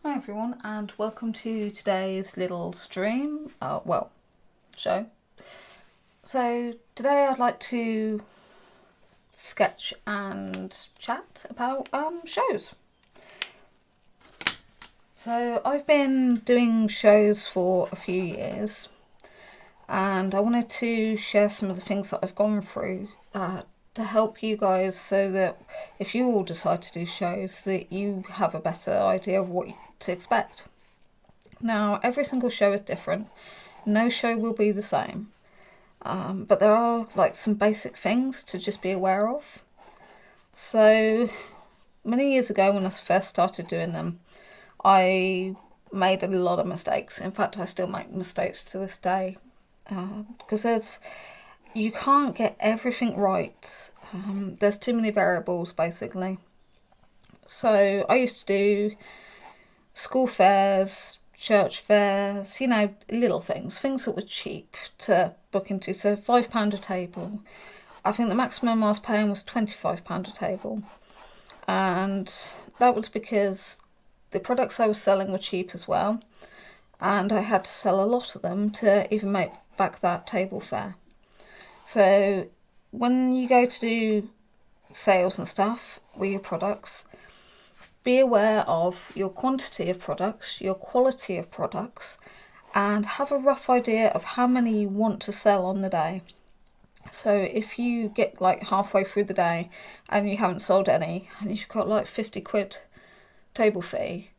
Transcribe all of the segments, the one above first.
Hi everyone, and welcome to today's little stream, show. So today I'd like to sketch and chat about shows. So I've been doing shows for a few years, and I wanted to share some of the things that I've gone through to help you guys, so that if you all decide to do shows, that you have a better idea of what to expect. Now, every single show is different. No show will be the same. But there are like some basic things to just be aware of. So many years ago, when I first started doing them, I made a lot of mistakes. In fact, I still make mistakes to this day, because you can't get everything right. There's too many variables, basically. So I used to do school fairs, church fairs, little things that were cheap to book into. So £5 a table. I think the maximum I was paying was £25 a table. And that was because the products I was selling were cheap as well. And I had to sell a lot of them to even make back that table fare. So when you go to do sales and stuff with your products, be aware of your quantity of products, your quality of products, and have a rough idea of how many you want to sell on the day. So if you get like halfway through the day and you haven't sold any, and you've got like 50 quid table fee,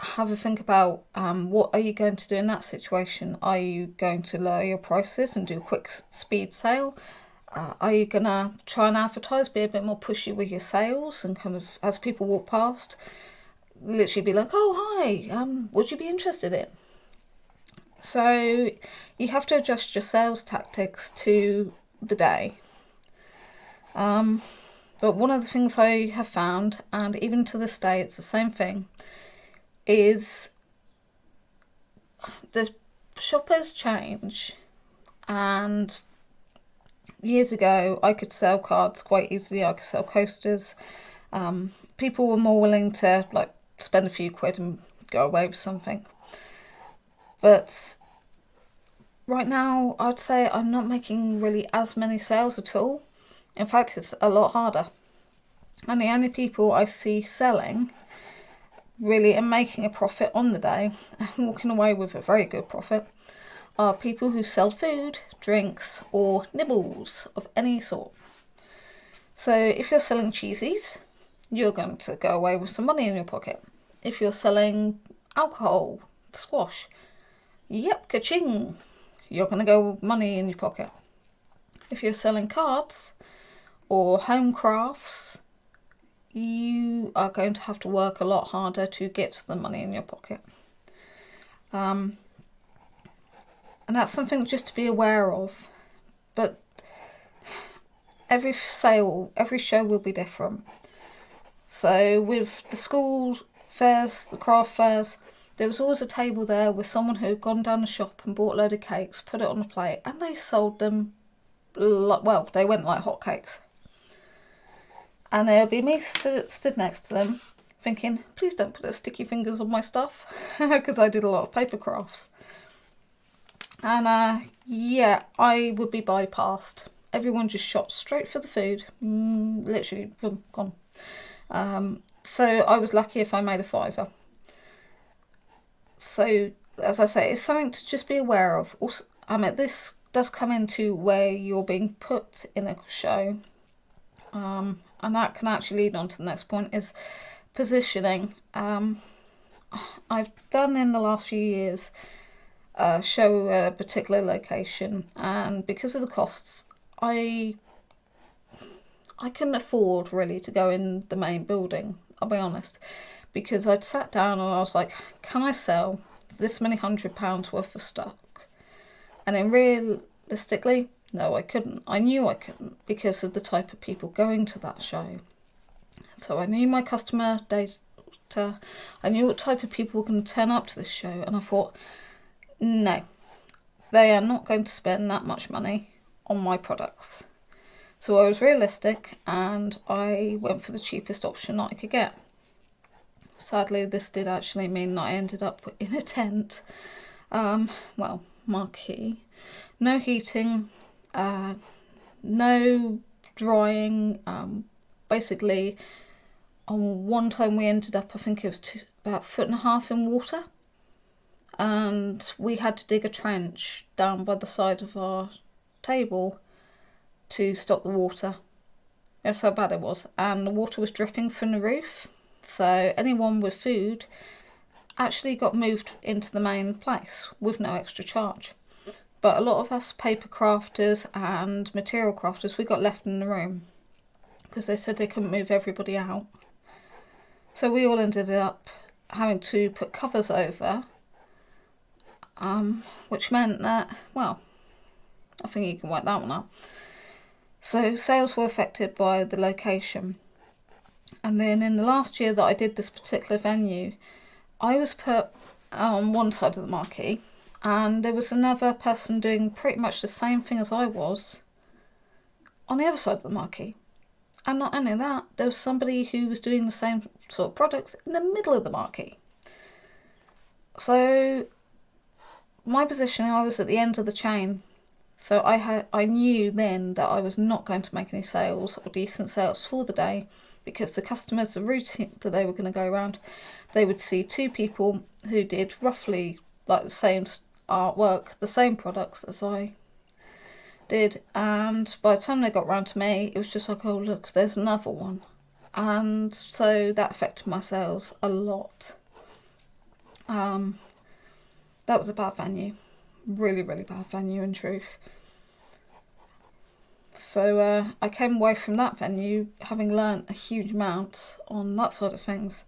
have a think about what are you going to do in that situation. Are you going to lower your prices and do a quick speed sale? Are you going to try and advertise, be a bit more pushy with your sales, and kind of, as people walk past, literally be like, oh, hi, would you be interested in? So you have to adjust your sales tactics to the day. But one of the things I have found, and even to this day it's the same thing, is the shoppers change. And years ago, I could sell cards quite easily. I could sell coasters. People were more willing to like spend a few quid and go away with something. But right now, I'd say I'm not making really as many sales at all. In fact, it's a lot harder. And the only people I see selling really and making a profit on the day and walking away with a very good profit are people who sell food, drinks, or nibbles of any sort. So if you're selling cheesies, you're going to go away with some money in your pocket. If you're selling alcohol, squash, yep, ka-ching, you're going to go with money in your pocket. If you're selling cards or home crafts, you are going to have to work a lot harder to get the money in your pocket. And that's something just to be aware of. But every show will be different. So with the school fairs, the craft fairs, there was always a table there with someone who had gone down the shop and bought a load of cakes, put it on a plate, and they sold them, well, they went like hotcakes. And there'll be me stood next to them thinking, please don't put their sticky fingers on my stuff, because I did a lot of paper crafts. And I would be bypassed. Everyone just shot straight for the food, literally, boom, gone. So I was lucky if I made a fiver. So, as I say, it's something to just be aware of. Also, this does come into where you're being put in a show. And that can actually lead on to the next point, is positioning. I've done in the last few years show a particular location, and because of the costs, I couldn't afford really to go in the main building, I'll be honest, because I'd sat down and I was like, can I sell this many £100 worth of stock? And then realistically, no, I couldn't. I knew I couldn't because of the type of people going to that show. So I knew my customer data, I knew what type of people were going to turn up to this show, and I thought, no, they are not going to spend that much money on my products. So I was realistic and I went for the cheapest option that I could get. sadly this did actually mean that I ended up in a tent. Well, marquee. No heating, no drying. Basically, on one time we ended up, I think it was about 1.5 feet in water. And we had to dig a trench down by the side of our table to stop the water. That's how bad it was. And the water was dripping from the roof. So anyone with food actually got moved into the main place with no extra charge. But a lot of us paper crafters and material crafters, we got left in the room because they said they couldn't move everybody out. So we all ended up having to put covers over, which meant that, well, I think you can work that one out. So sales were affected by the location. And then in the last year that I did this particular venue, I was put on one side of the marquee, and there was another person doing pretty much the same thing as I was on the other side of the marquee. And not only that, there was somebody who was doing the same sort of products in the middle of the marquee. So my positioning, I was at the end of the chain. So I knew then that I was not going to make any sales or decent sales for the day, because the customers, the route that they were going to go around, they would see two people who did roughly like the same artwork, the same products as I did, and by the time they got round to me, it was just like, oh look, there's another one. And so that affected my sales a lot. That was a bad venue. Really, really bad venue in truth. So I came away from that venue having learnt a huge amount on that side of things.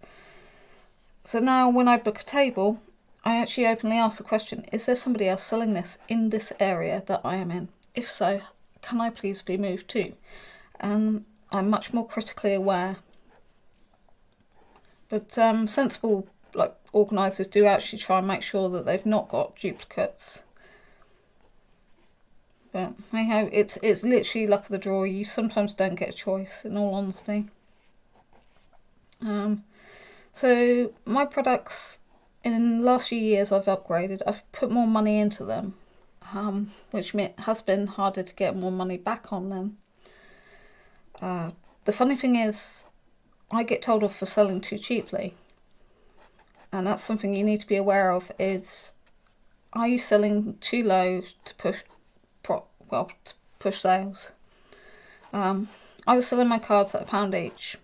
So now when I book a table, I actually openly ask the question, is there somebody else selling this in this area that I am in? If so, can I please be moved to? I'm much more critically aware. But sensible organisers do actually try and make sure that they've not got duplicates. But anyhow, it's literally luck of the draw. You sometimes don't get a choice, in all honesty. So my products, in the last few years, I've upgraded. I've put more money into them, which has been harder to get more money back on them. The funny thing is, I get told off for selling too cheaply. And that's something you need to be aware of, is, are you selling too low to push sales? I was selling my cards at £1 each,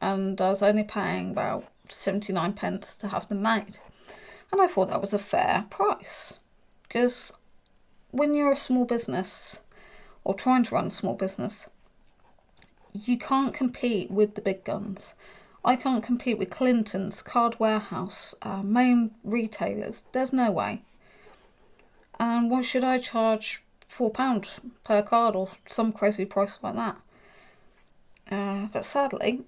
and I was only paying about 79p to have them made. And I thought that was a fair price, because when you're a small business, or trying to run a small business, you can't compete with the big guns. I can't compete with Clinton's, Card Warehouse, main retailers. There's no way. And why should I charge £4 per card or some crazy price like that? But sadly,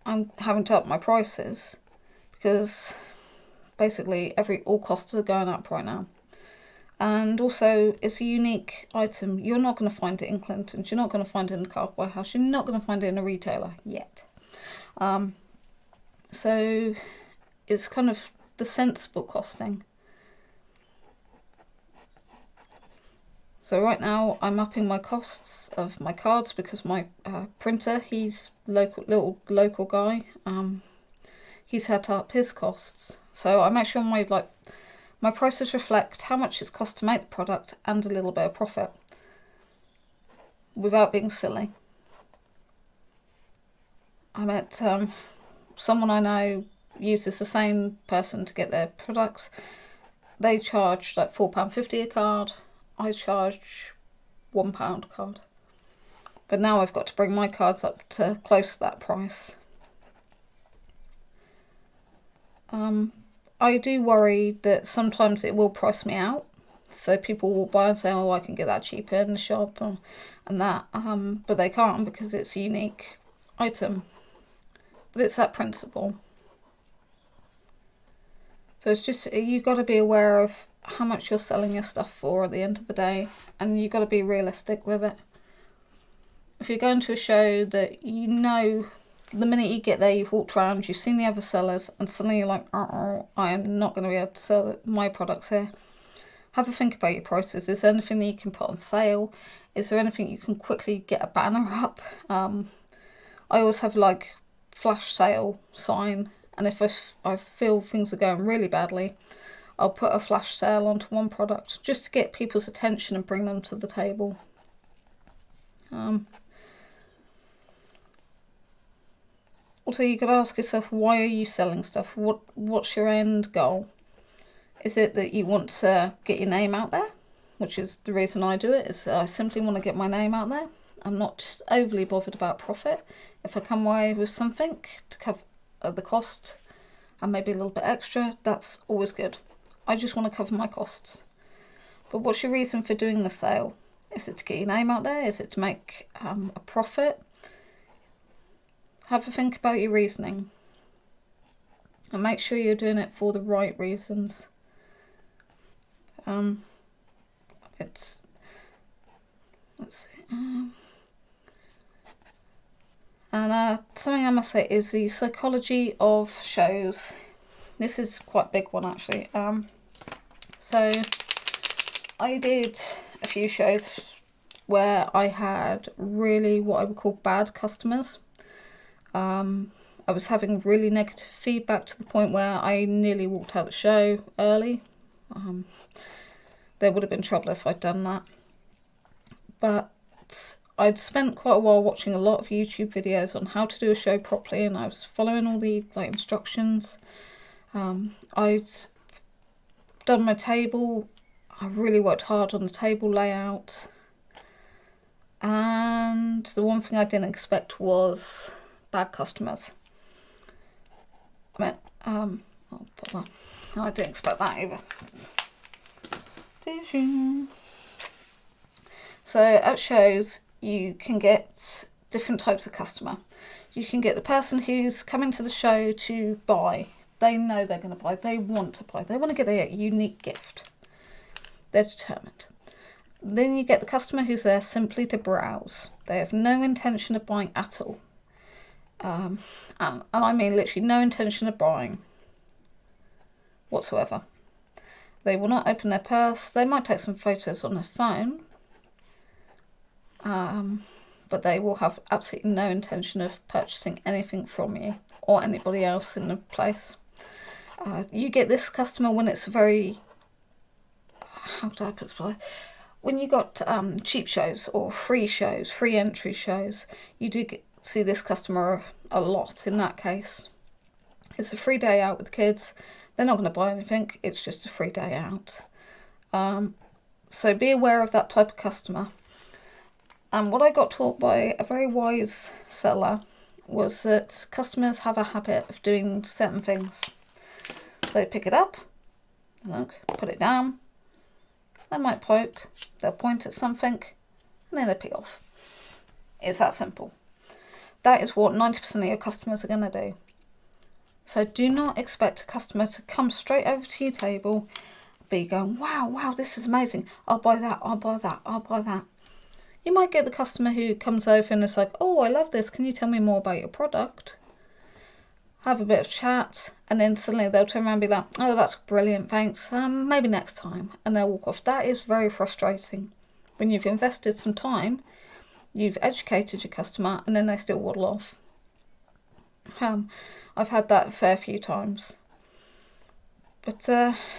I'm having to up my prices because basically all costs are going up right now. And also, it's a unique item. You're not going to find it in Clinton's. You're not going to find it in the Card Warehouse. You're not going to find it in a retailer yet. So it's kind of the sensible costing. So right now I'm upping my costs of my cards because my printer, he's little local guy. He's had to up his costs. So I make sure my prices reflect how much it's cost to make the product and a little bit of profit, without being silly. I met someone I know uses the same person to get their products. They charge like £4.50 a card. I charge £1 a card. But now I've got to bring my cards up to close to that price. I do worry that sometimes it will price me out. So people will buy and say, oh, I can get that cheaper in the shop and that. But they can't because it's a unique item. But it's that principle. So it's just, you've got to be aware of how much you're selling your stuff for at the end of the day. And you've got to be realistic with it. If you're going to a show that you know the minute you get there, you've walked around, you've seen the other sellers, and suddenly you're like, I am not going to be able to sell my products here. Have a think about your prices. Is there anything that you can put on sale? Is there anything you can quickly get a banner up? I always have like flash sale sign, and if I feel things are going really badly, I'll put a flash sale onto one product just to get people's attention and bring them to the table. Also, you could ask yourself, why are you selling stuff? What's your end goal? Is it that you want to get your name out there? Which is the reason I do it, is I simply want to get my name out there. I'm not overly bothered about profit. If I come away with something to cover the cost and maybe a little bit extra, that's always good. I just want to cover my costs. But what's your reason for doing the sale? Is it to get your name out there? Is it to make a profit? Have a think about your reasoning. And make sure you're doing it for the right reasons. Let's see. And something I must say is the psychology of shows. This is quite a big one, actually. So I did a few shows where I had really what I would call bad customers. I was having really negative feedback to the point where I nearly walked out the show early. There would have been trouble if I'd done that. But I'd spent quite a while watching a lot of YouTube videos on how to do a show properly, and I was following all the instructions. I'd done my table. I really worked hard on the table layout. And the one thing I didn't expect was bad customers. I didn't expect that either. So at shows, you can get different types of customer. You can get the person who's coming to the show to buy. They know they're going to buy. They want to buy. They want to get a unique gift. They're determined. Then you get the customer who's there simply to browse. They have no intention of buying at all. And I mean literally no intention of buying whatsoever. They will not open their purse. They might take some photos on their phone. But they will have absolutely no intention of purchasing anything from you or anybody else in the place. You get this customer when it's very, how do I put it? When you got cheap shows or free shows, free entry shows, you do see this customer a lot in that case. It's a free day out with the kids. They're not going to buy anything. It's just a free day out. So be aware of that type of customer. And what I got taught by a very wise seller was that customers have a habit of doing certain things. They pick it up, look, put it down. They might poke, they'll point at something, and then they pick off. It's that simple. That is what 90% of your customers are going to do. So do not expect a customer to come straight over to your table, be going, wow, this is amazing. I'll buy that, I'll buy that, I'll buy that. You might get the customer who comes over and is like, oh, I love this. Can you tell me more about your product? Have a bit of chat, and then suddenly they'll turn around and be like, oh, that's brilliant, thanks. Maybe next time. And they'll walk off. That is very frustrating. When you've invested some time, you've educated your customer, and then they still waddle off. I've had that a fair few times. But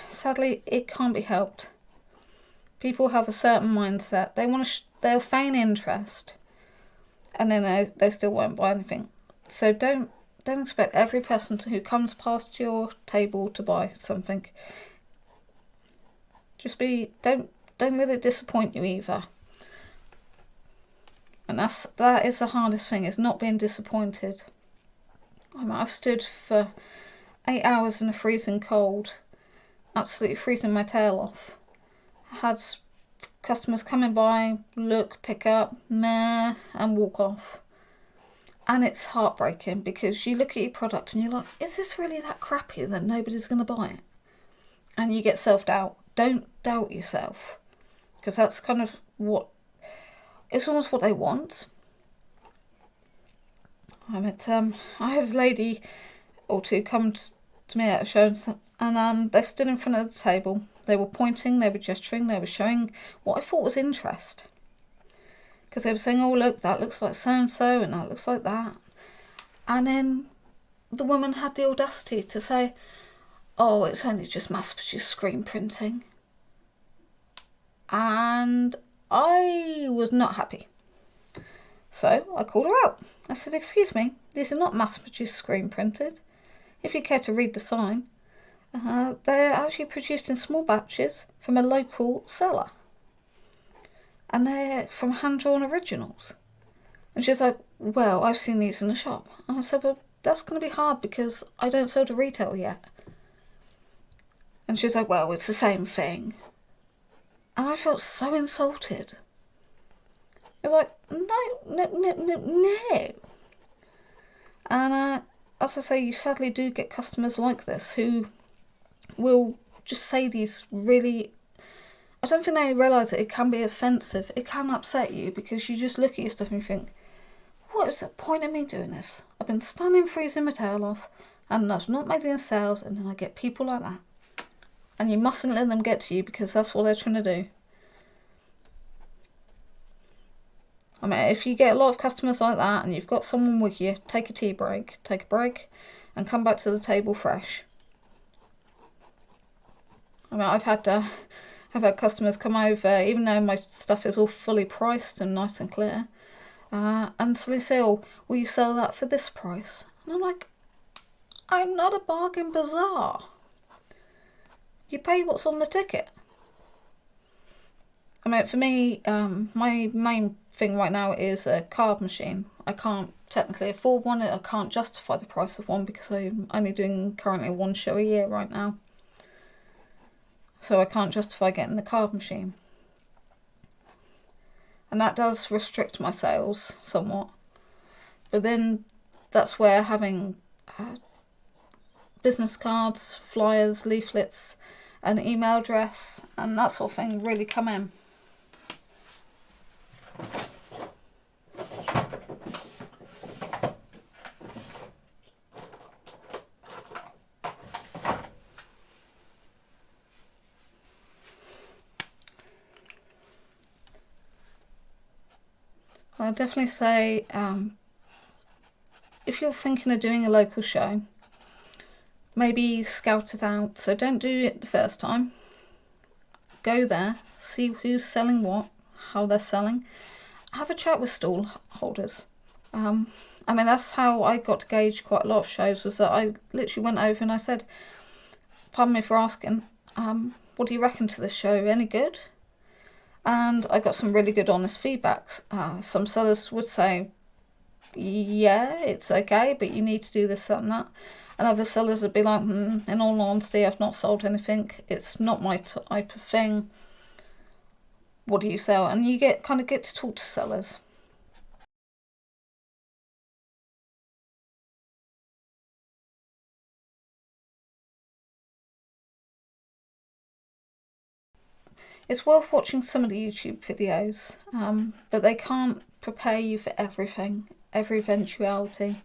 sadly, it can't be helped. People have a certain mindset. They want to they'll feign interest, and then they still won't buy anything. So don't expect every person who comes past your table to buy something. Don't let it disappoint you either. And that is the hardest thing, is not being disappointed. I've stood for 8 hours in the freezing cold, absolutely freezing my tail off. I had customers coming by, look, pick up, meh, and walk off. And it's heartbreaking, because you look at your product and you're like, is this really that crappy that nobody's going to buy it? And you get self-doubt. Don't doubt yourself, because that's kind of it's almost what they want. I had a lady or two come to me at a show, and they stood in front of the table. They were pointing, they were gesturing, they were showing what I thought was interest. Because they were saying, oh look, that looks like so-and-so, and that looks like that. And then the woman had the audacity to say, oh, it's only just mass-produced screen printing. And I was not happy. So I called her out. I said, excuse me, these are not mass-produced screen printed. If you care to read the sign, they're actually produced in small batches from a local seller. And they're from hand-drawn originals. And she's like, well, I've seen these in the shop. And I said, well, that's going to be hard because I don't sell to retail yet. And she was like, well, it's the same thing. And I felt so insulted. It was like, no. And as I say, you sadly do get customers like this who will just say these really... I don't think they realise that it can be offensive. It can upset you because you just look at your stuff and you think, what is the point of me doing this? I've been standing freezing my tail off and I've not made any sales, and then I get people like that. And you mustn't let them get to you because that's what they're trying to do. I mean, if you get a lot of customers like that and you've got someone with you, take a tea break, take a break and come back to the table fresh. I mean, I've had customers come over, even though my stuff is all fully priced and nice and clear, and so they say, oh, will you sell that for this price? And I'm like, I'm not a bargain bazaar. You pay what's on the ticket. I mean, for me, my main thing right now is a card machine. I can't technically afford one. I can't justify the price of one because I'm only doing currently one show a year right now. So I can't justify getting the card machine. And that does restrict my sales somewhat. But then that's where having business cards, flyers, leaflets, an email address and that sort of thing really come in. I'll definitely say if you're thinking of doing a local show, maybe scout it out. So don't do it the first time. Go there, see who's selling what, how they're selling. Have a chat with stall holders. I mean, that's how I got to gauge quite a lot of shows, was that I literally went over and I said, pardon me for asking, what do you reckon to this show? Any good? And I got some really good honest feedbacks. Some sellers would say, yeah, it's okay, but you need to do this, that and that. And other sellers would be like, in all honesty, I've not sold anything. It's not my type of thing. What do you sell? And you get to talk to sellers. It's worth watching some of the YouTube videos, but they can't prepare you for everything, every eventuality.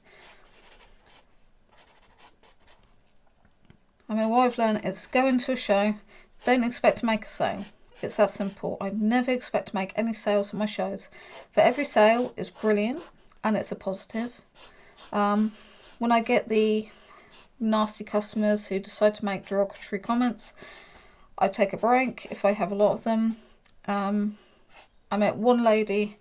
I mean, what I've learned is go into a show, don't expect to make a sale. It's that simple. I never expect to make any sales at my shows. For every sale is brilliant and it's a positive. When I get the nasty customers who decide to make derogatory comments, I take a break if I have a lot of them. I met one lady,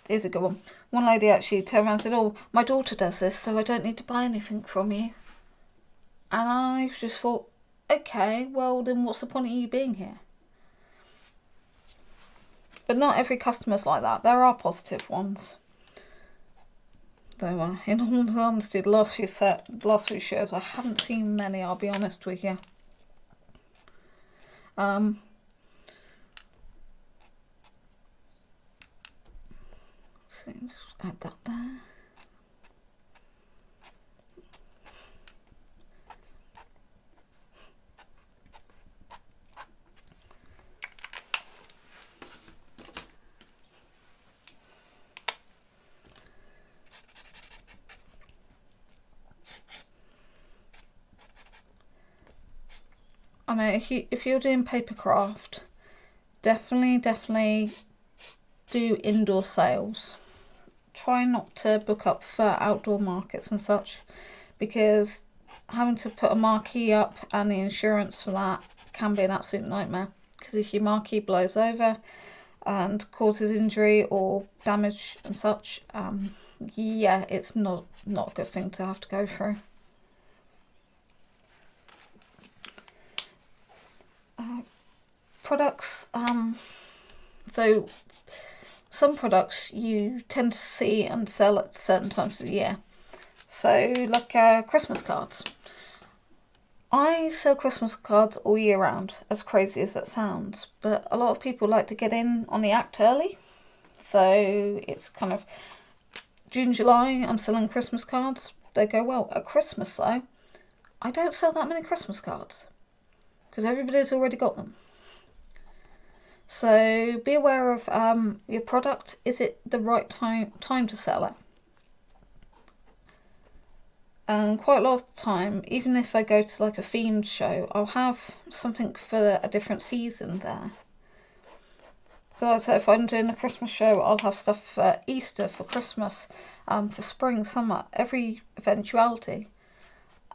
here's a good one. One lady actually turned around and said, oh, my daughter does this, so I don't need to buy anything from you. And I just thought, okay, well then what's the point of you being here? But not every customer's like that. There are positive ones. Though, in all honesty, the last few shows, I haven't seen many, I'll be honest with you. So just add that there. I mean, if you're doing paper craft, definitely do indoor sales. Try not to book up for outdoor markets and such, because having to put a marquee up and the insurance for that can be an absolute nightmare. Because if your marquee blows over and causes injury or damage and such, yeah, it's not a good thing to have to go through. Products, so some products you tend to see and sell at certain times of the year. So like Christmas cards. I sell Christmas cards all year round, as crazy as that sounds, but a lot of people like to get in on the act early. So it's kind of June, July, I'm selling Christmas cards. They go, well, at Christmas though, I don't sell that many Christmas cards because everybody's already got them. So be aware of your product. Is it the right time to sell it? And quite a lot of the time, even if I go to like a themed show, I'll have something for a different season there. So like I say, if I'm doing a Christmas show, I'll have stuff for Easter, for Christmas, for spring, summer, every eventuality.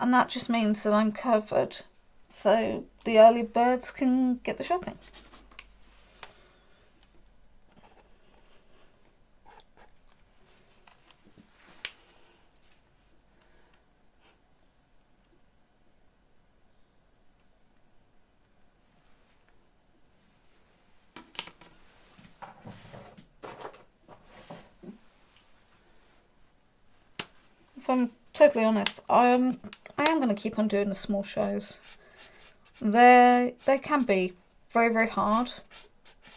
And that just means that I'm covered, so the early birds can get the shopping. If I'm totally honest, I am going to keep on doing the small shows. They can be very, very hard,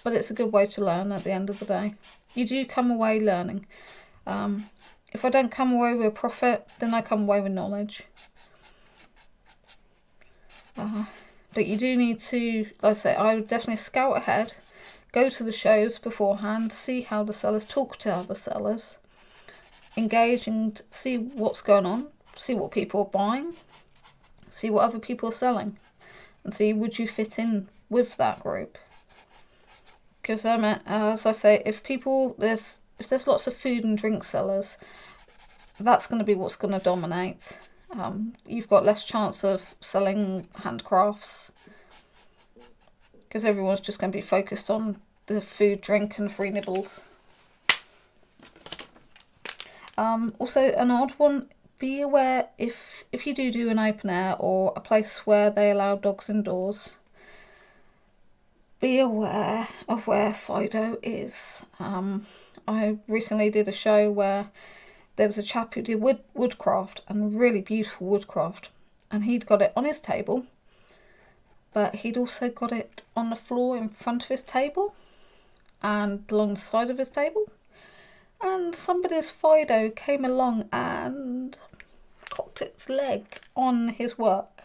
but it's a good way to learn at the end of the day. You do come away learning. If I don't come away with a profit, then I come away with knowledge. But you do need to, like I say, I would definitely scout ahead, go to the shows beforehand, see how the sellers, talk to other sellers, engage and see what's going on, see what people are buying, see what other people are selling, and see would you fit in with that group. Because as I say, if there's lots of food and drink sellers, that's going to be what's going to dominate. You've got less chance of selling handcrafts because everyone's just going to be focused on the food, drink and free nibbles. Also, an odd one, be aware if you do an open air or a place where they allow dogs indoors, be aware of where Fido is. I recently did a show where there was a chap who did woodcraft, and really beautiful woodcraft, and he'd got it on his table, but he'd also got it on the floor in front of his table and along the side of his table. And somebody's Fido came along and cocked its leg on his work.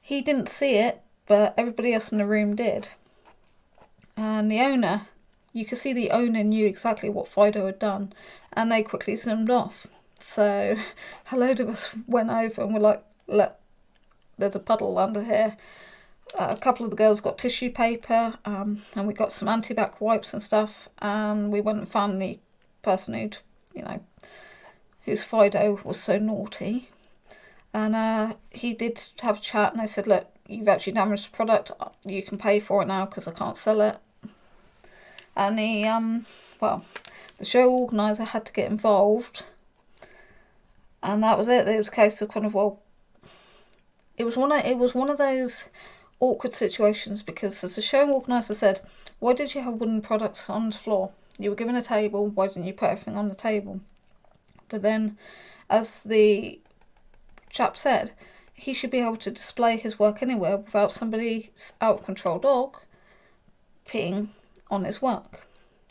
He didn't see it, but everybody else in the room did. And the owner, you could see the owner knew exactly what Fido had done, and they quickly zoomed off. So a load of us went over and were like, look, there's a puddle under here. A couple of the girls got tissue paper, and we got some antibac wipes and stuff, and we went and found the person whose Fido was so naughty. And he did have a chat, and I said, look, you've actually damaged the product, you can pay for it now because I can't sell it. And the show organiser had to get involved, and that was it. It was a case of kind of, well, it was one of those awkward situations, because as the show organiser said, why did you have wooden products on the floor? You were given a table, why didn't you put everything on the table? But then, as the chap said, he should be able to display his work anywhere without somebody's out of control dog peeing on his work.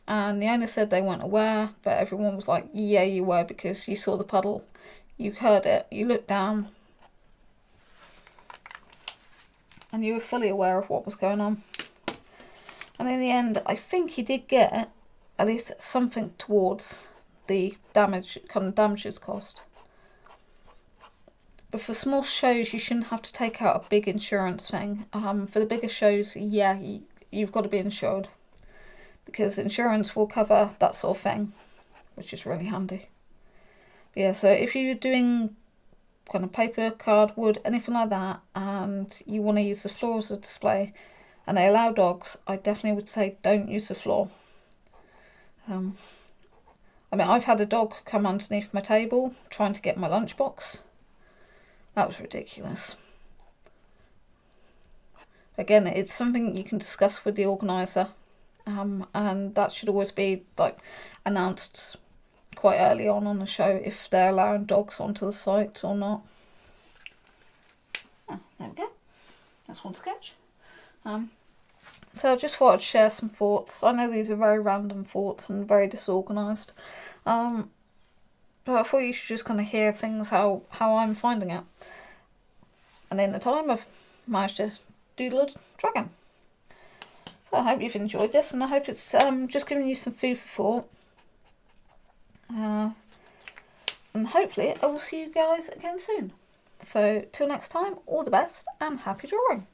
And the owner said they weren't aware, but everyone was like, yeah, you were, because you saw the puddle, you heard it, you looked down, and you were fully aware of what was going on. And in the end, I think he did get at least something towards the damages cost. But for small shows, you shouldn't have to take out a big insurance thing. For the bigger shows, yeah, you've got to be insured, because insurance will cover that sort of thing, which is really handy. But yeah, so if you're doing kind of paper, card, wood, anything like that, and you want to use the floor as a display, and they allow dogs, I definitely would say don't use the floor. I mean, I've had a dog come underneath my table trying to get my lunchbox. That was ridiculous. Again, it's something you can discuss with the organiser, and that should always be like announced quite early on the show if they're allowing dogs onto the site or not. Oh, there we go. That's one sketch. So I just thought I'd share some thoughts. I know these are very random thoughts and very disorganised, but I thought you should just kind of hear things how I'm finding it. And in the time I've managed to doodle a dragon. So I hope you've enjoyed this, and I hope it's just giving you some food for thought. And hopefully I will see you guys again soon. So till next time, all the best and happy drawing.